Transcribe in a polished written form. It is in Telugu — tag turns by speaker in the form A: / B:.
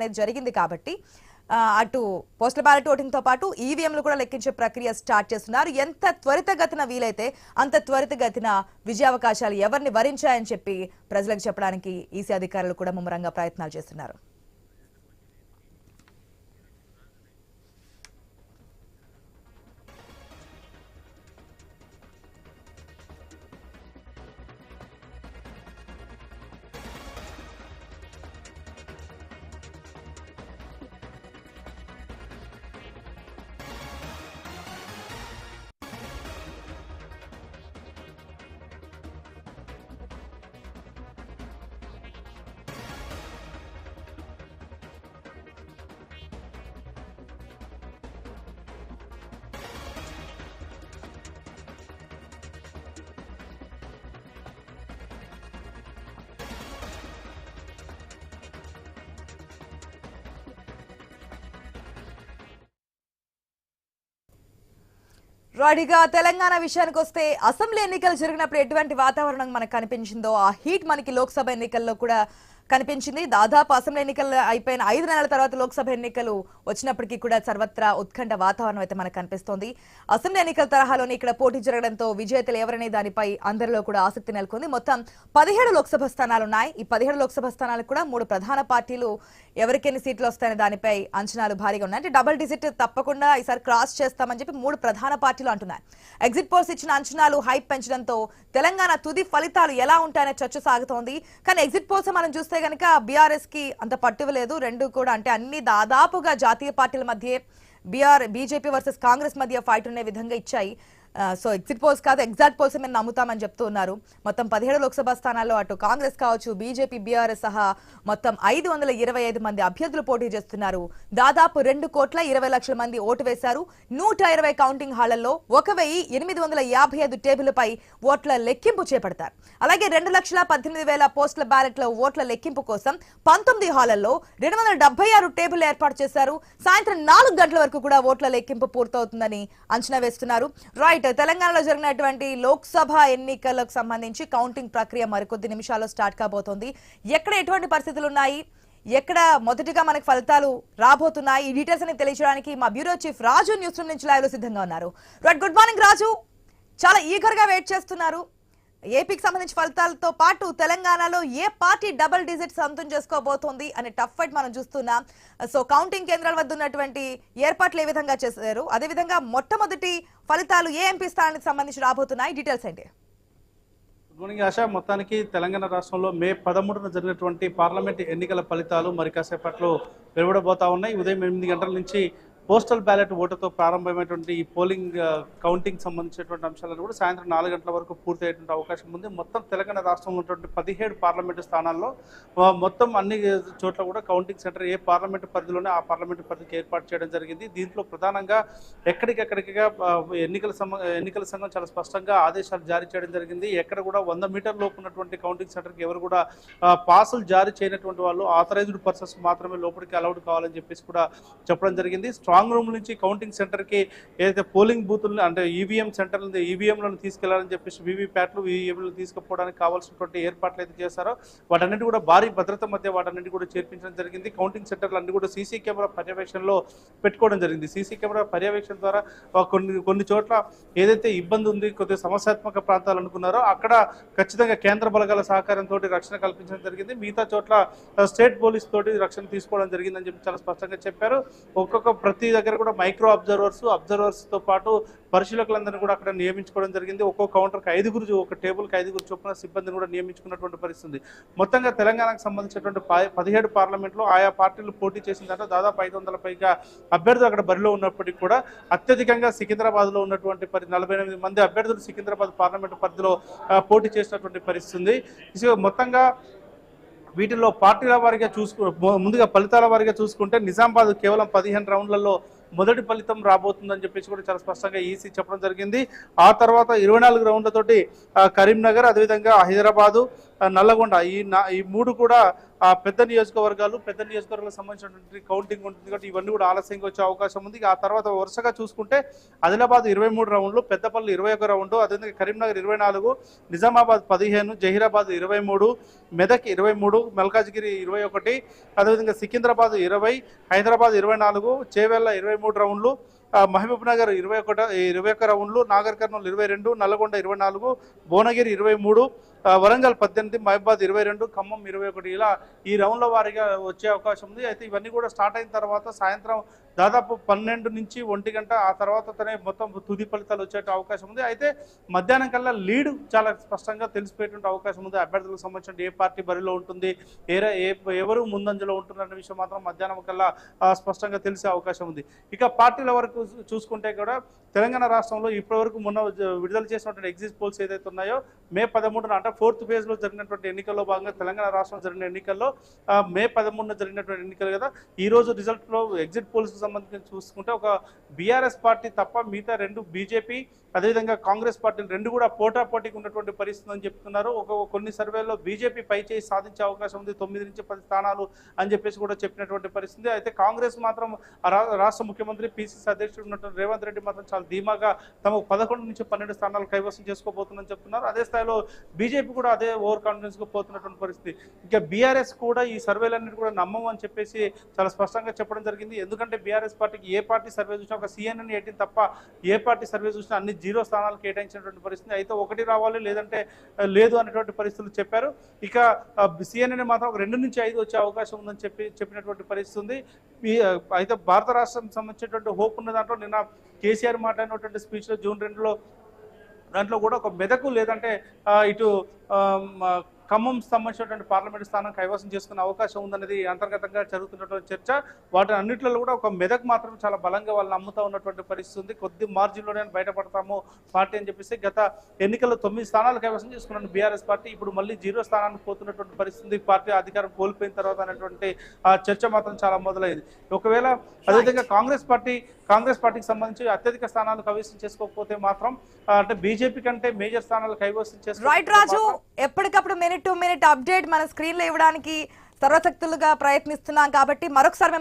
A: అనేది జరిగింది కాబట్టి అటు పోస్టల్ బ్యాలెట్ ఓటింగ్ తో పాటు ఈవీఎంలు కూడా లెక్కించే ప్రక్రియ స్టార్ట్ చేస్తున్నారు. ఎంత త్వరితగతిన వీలైతే అంత త్వరితగతిన విజయావకాశాలు ఎవరిని వరించాయని చెప్పి ప్రజలకు చెప్పడానికి ఈసీ అధికారులు కూడా ముమ్మరంగా ప్రయత్నాలు చేస్తున్నారు. రాడిగా తెలంగాణ విషయానికి వస్తే అసెంబ్లీ ఎన్నికలు జరిగినప్పుడు ఎటువంటి వాతావరణం మనకు కనిపించిందో ఆ హీట్ మనకి లోక్సభ ఎన్నికల్లో కూడా కనిపించింది. దాదాపు అసెంబ్లీ ఎన్నికలు అయిపోయిన 5 నెలల తర్వాత లోక్సభ ఎన్నికలు వచ్చినప్పటికీ కూడా సర్వత్రా ఉత్కంఠ వాతావరణం అయితే మనకు కనిపిస్తోంది. అసెంబ్లీ ఎన్నికల తరహాలోని ఇక్కడ పోటీ జరగడంతో విజేతలు ఎవరనే దానిపై అందరిలో కూడా ఆసక్తి నెలకొంది. మొత్తం 17 లోక్సభ స్థానాలు ఉన్నాయి. ఈ 17 లోక్సభ స్థానాలకు కూడా 3 ప్రధాన పార్టీలు ఎవరికెన్ని సీట్లు వస్తాయనే దానిపై అంచనాలు భారీగా ఉన్నాయి. అంటే డబుల్ డిజిట్ తప్పకుండా ఈసారి క్రాస్ చేస్తామని చెప్పి 3 ప్రధాన పార్టీలు అంటున్నాయి. ఎగ్జిట్ పోల్స్ ఇచ్చిన అంచనాలు హైప్ పెంచడంతో తెలంగాణ తుది ఫలితాలు ఎలా ఉంటాయనే చర్చ సాగుతోంది. కానీ ఎగ్జిట్ పోల్స్ మనం చూస్తే గనక బీఆర్ఎస్ కి అంత పట్టువలేదు. రెండు కూడా అంటే అన్ని దాదాపుగా జాతీయ పార్టీల మధ్య బీజేపీ వర్సెస్ కాంగ్రెస్ మధ్య ఫైట్ ఉండే విధంగా ఇచ్చాయి. సో ఎగ్జిట్ పోల్స్ కాదు, ఎగ్జాక్ట్ పోల్స్ మేము నమ్ముతామని చెప్తూ ఉన్నారు. మొత్తం 17 లోక్సభ స్థానాల్లో అటు కాంగ్రెస్ కావచ్చు, బీజేపీ, బీఆర్ఎస్ సహా మొత్తం 525 మంది అభ్యర్థులు పోటీ చేస్తున్నారు. దాదాపు 2,20,00,000 మంది ఓటు వేశారు. 120 కౌంటింగ్ హాళ్లలో 1,855 టేబుల్పై ఓట్ల లెక్కింపు చేపడతారు. అలాగే 2,18,000 పోస్టుల బ్యాలెట్ల ఓట్ల లెక్కింపు కోసం 19 హాళ్లలో 276 టేబుల్ ఏర్పాటు చేశారు. సాయంత్రం 4 గంటల వరకు కూడా ఓట్ల లెక్కింపు పూర్తవుతుందని అంచనా వేస్తున్నారు. రైట్, తెలంగాణలో జరిగినటువంటి లోక్సభ ఎన్నికలకు సంబంధించి కౌంటింగ్ ప్రక్రియ మరికొద్ది నిమిషాల్లో స్టార్ట్ కాబోతోంది. ఎక్కడ ఎటువంటి పరిస్థితులు ఉన్నాయి, ఎక్కడ మొదటిగా మనకు ఫలితాలు రాబోతున్నాయి, ఈ డీటెయిల్స్ అని తెలియజేయడానికి మా బ్యూరో చీఫ్ రాజు న్యూస్ రూమ్ నుంచి లైవ్ లో సిద్ధంగా ఉన్నారు. రైట్, గుడ్ మార్నింగ్ రాజు. చాలా ఈగర్ గా వెయిట్ చేస్తున్నారు. ఏపీకి సంబంధించి ఫలితాలతో పాటు తెలంగాణలో ఏ పార్టీ డబుల్ డిజిట్ సొంతం చేసుకోబోతోంది అనే టఫ్ ఫైట్ మనం చూస్తున్నాం. సో కౌంటింగ్ కేంద్రాల వద్ద ఉన్నటువంటి ఏర్పాట్లు ఏ విధంగా చేశారు, అదేవిధంగా మొట్టమొదటి ఫలితాలు ఏ ఎంపీ స్థానానికి సంబంధించి రాబోతున్నాయి, డీటెయిల్స్ ఏంటి?
B: గుడ్ మార్నింగ్ ఆశ. మొత్తానికి తెలంగాణ రాష్ట్రంలో మే 13న జరిగినటువంటి పార్లమెంట్ ఎన్నికల ఫలితాలు మరి కాసేపట్లో వెలువడబోతా ఉన్నాయి. ఉదయం 8 గంటల నుంచి పోస్టల్ బ్యాలెట్ ఓటుతో ప్రారంభమైనటువంటి ఈ పోలింగ్ కౌంటింగ్ సంబంధించినటువంటి అంశాలను కూడా సాయంత్రం 4 గంటల వరకు పూర్తయ్యేటువంటి అవకాశం ఉంది. మొత్తం తెలంగాణ రాష్ట్రంలో ఉన్నటువంటి 17 పార్లమెంటు స్థానాల్లో మొత్తం అన్ని చోట్ల కూడా కౌంటింగ్ సెంటర్ ఏ పార్లమెంటు పరిధిలోనే ఆ పార్లమెంటు పరిధికి ఏర్పాటు చేయడం జరిగింది. దీంట్లో ప్రధానంగా ఎక్కడికెక్కడికిగా ఎన్నికల సంఘం చాలా స్పష్టంగా ఆదేశాలు జారీ చేయడం జరిగింది. ఎక్కడ కూడా 100 మీటర్ల లోపు ఉన్నటువంటి కౌంటింగ్ సెంటర్కి ఎవరు కూడా పాసులు జారీ చేయనటువంటి వాళ్ళు, ఆథరైజ్డ్ పర్సన్స్ మాత్రమే లోపలికి అలౌడ్ కావాలని చెప్పేసి కూడా చెప్పడం జరిగింది. స్ట్రాంగ్ రూమ్ నుంచి కౌంటింగ్ సెంటర్కి ఏదైతే పోలింగ్ బూతులను అంటే ఈవీఎం సెంటర్లు ఈవీఎంలను తీసుకెళ్లాలని చెప్పేసి వీవీప్యాట్లు ఈవీఎంలు తీసుకుపోవడానికి కావాల్సినటువంటి ఏర్పాట్లు అయితే చేశారో వాటన్నిటి కూడా భారీ భద్రత మధ్య వాటన్నిటి కూడా చేర్పించడం జరిగింది. కౌంటింగ్ సెంటర్లు అన్ని కూడా సీసీ కెమెరా పర్యవేక్షణలో పెట్టుకోవడం జరిగింది. సీసీ కెమెరా పర్యవేక్షణ ద్వారా కొన్ని చోట్ల ఏదైతే ఇబ్బంది ఉంది, కొద్దిగా సమస్యాత్మక ప్రాంతాలు అనుకున్నారో అక్కడ ఖచ్చితంగా కేంద్ర బలగాల సహకారంతో రక్షణ కల్పించడం జరిగింది. మిగతా చోట్ల స్టేట్ పోలీస్ తోటి రక్షణ తీసుకోవడం జరిగిందని చెప్పి చాలా స్పష్టంగా చెప్పారు. ప్రతి దగ్గర కూడా మైక్రో అబ్జర్వర్స్తో పాటు పరిశీలకులందరినీ కూడా అక్కడ నియమించుకోవడం జరిగింది. ఒక్కో కౌంటర్కి 5 ఒక టేబుల్కి 5 చొప్పున సిబ్బందిని కూడా నియమించుకున్నటువంటి పరిస్థితి. మొత్తంగా తెలంగాణకు సంబంధించినటువంటి 17 పార్లమెంట్లో ఆయా పార్టీలు పోటీ చేసిన దాంట్లో దాదాపు 500 పైగా అభ్యర్థులు అక్కడ బరిలో ఉన్నప్పటికీ కూడా అత్యధికంగా సికింద్రాబాద్లో ఉన్నటువంటి 48 మంది అభ్యర్థులు సికింద్రాబాద్ పార్లమెంటు పరిధిలో పోటీ చేసినటువంటి పరిస్థితి. మొత్తంగా వీటిల్లో పార్టీల వారీగా ముందుగా ఫలితాల వారీగా చూసుకుంటే నిజామాబాద్ కేవలం 15 రౌండ్లలో మొదటి ఫలితం రాబోతుందని చెప్పేసి కూడా చాలా స్పష్టంగా ఈసీ చెప్పడం జరిగింది. ఆ తర్వాత 24 రౌండ్లతోటి కరీంనగర్, అదేవిధంగా హైదరాబాదు, నల్లగొండ ఈ 3 కూడా పెద్ద నియోజకవర్గాలకు సంబంధించినటువంటి కౌంటింగ్ ఉంటుంది కాబట్టి ఇవన్నీ కూడా ఆలస్యంగా వచ్చే అవకాశం ఉంది. ఆ తర్వాత వరుసగా చూసుకుంటే ఆదిలాబాద్ 23 రౌండ్లు, పెద్దపల్లి 21 రౌండ్, అదేవిధంగా కరీంనగర్ 24, నిజామాబాద్ 15, జహీరాబాద్ 23, మెదక్ 23, మల్కాజ్గిరి 21, అదేవిధంగా సికింద్రాబాద్ 20, హైదరాబాద్ 24, చేవెళ్ళ 23 రౌండ్లు, మహబూబ్ నగర్ 21 రౌండ్లు, నాగర్ కర్నూలు 22, నల్గొండ 24, భువనగిరి 23, వరంగల్ 18, మహబాద్ 22, ఖమ్మం 21, ఇలా ఈ రౌండ్ల వారీగా వచ్చే అవకాశం ఉంది. అయితే ఇవన్నీ కూడా స్టార్ట్ అయిన తర్వాత సాయంత్రం దాదాపు 12 నుంచి 1 గంట ఆ తర్వాతనే మొత్తం తుది ఫలితాలు వచ్చే అవకాశం ఉంది. అయితే మధ్యాహ్నం కల్లా లీడ్ చాలా స్పష్టంగా తెలిసిపోయేటువంటి అవకాశం ఉంది. అభ్యర్థులకు సంబంధించిన ఏ పార్టీ బరిలో ఉంటుంది, ఎవరు ముందంజలో ఉంటున్నారనే విషయం మాత్రం మధ్యాహ్నం కల్లా స్పష్టంగా తెలిసే అవకాశం ఉంది. ఇక పార్టీల వరకు చూసుకుంటే కూడా తెలంగాణ రాష్ట్రంలో ఇప్పటివరకు మొన్న విడుదల చేసినటువంటి ఎగ్జిట్ పోల్స్ ఏదైతే ఉన్నాయో మే 13న అంటే 4th ఫేజ్లో జరిగినటువంటి ఎన్నికల్లో భాగంగా తెలంగాణ రాష్ట్రంలో జరిగిన ఎన్నికల్లో మే 13న జరిగినటువంటి ఎన్నికలు కదా, ఈ రోజు రిజల్ట్లో ఎగ్జిట్ పోల్స్కి సంబంధించి చూసుకుంటే ఒక బీఆర్ఎస్ పార్టీ తప్ప మిగతా 2 బీజేపీ అదేవిధంగా కాంగ్రెస్ పార్టీలు 2 కూడా పోటాపోటీకి ఉన్నటువంటి పరిస్థితి అని చెప్తున్నారు. కొన్ని సర్వేల్లో బీజేపీ పైచేయి సాధించే అవకాశం ఉంది, 9 నుంచి 10 స్థానాలు అని చెప్పేసి కూడా చెప్పినటువంటి పరిస్థితి. అయితే కాంగ్రెస్ మాత్రం రాష్ట్ర ముఖ్యమంత్రి పిసిసి అధ్యక్షుడు ఉన్నటువంటి రేవంత్ రెడ్డి మాత్రం చాలా ధీమాగా తమకు 11 నుంచి 12 స్థానాలు కైవసం చేసుకోబోతుందని చెప్తున్నారు. అదే స్థాయిలో బీజేపీ కూడా అదే ఓవర్ కాన్ఫిడెన్స్గా పోతున్నటువంటి పరిస్థితి. ఇక బీఆర్ఎస్ కూడా ఈ సర్వేలన్నిటి కూడా నమ్మమని చెప్పేసి చాలా స్పష్టంగా చెప్పడం జరిగింది. ఎందుకంటే బీఆర్ఎస్ పార్టీకి ఏ పార్టీ సర్వే చూసినా ఒక CNN 18 తప్ప ఏ పార్టీ సర్వే చూసినా అన్ని 0 స్థానాలు కేటాయించినటువంటి పరిస్థితి. అయితే 1 రావాలి లేదంటే లేదు అనేటువంటి పరిస్థితులు చెప్పారు. ఇక CNN మాత్రం ఒక 2 నుంచి 5 వచ్చే అవకాశం ఉందని చెప్పినటువంటి పరిస్థితి ఉంది. అయితే భారత రాష్ట్రానికి సంబంధించినటువంటి హోప్ ఉన్న దాంట్లో నిన్న కేసీఆర్ మాట్లాడినటువంటి స్పీచ్లో జూన్ 2లో దాంట్లో కూడా ఒక మెదకు లేదంటే ఇటు ఖమ్మం సంబంధించినటువంటి పార్లమెంటు స్థానం కైవసం చేసుకునే అవకాశం ఉందనేది అంతర్గతంగా జరుగుతున్నటువంటి చర్చ. వాటి అన్నింటిలో కూడా ఒక మెదక్ మాత్రం చాలా బలంగా వాళ్ళు నమ్ముతూ ఉన్నటువంటి పరిస్థితి ఉంది. కొద్ది మార్జిన్లోనే బయటపడతాము పార్టీ అని చెప్పేసి గత ఎన్నికల్లో 9 స్థానాలు కైవసం చేసుకున్న బీఆర్ఎస్ పార్టీ ఇప్పుడు మళ్ళీ 0 స్థానానికి పోతున్నటువంటి పరిస్థితి. పార్టీ అధికారం కోల్పోయిన తర్వాత అనేటువంటి చర్చ మాత్రం చాలా మొదలైంది. ఒకవేళ అదేవిధంగా కాంగ్రెస్ పార్టీకి సంబంధించి అత్యధిక స్థానాలు కైవసం చేసుకోకపోతే మాత్రం అంటే బీజేపీ కంటే మేజర్ స్థానాలు కైవసం
A: రైట్ రాజు, ఎప్పటికప్పుడు మినిట్ టు మినిట్ అప్డేట్ మన స్క్రీన్ లో ఇవ్వడానికి సర్వశక్తులుగా ప్రయత్నిస్తున్నాం కాబట్టి మరొకసారి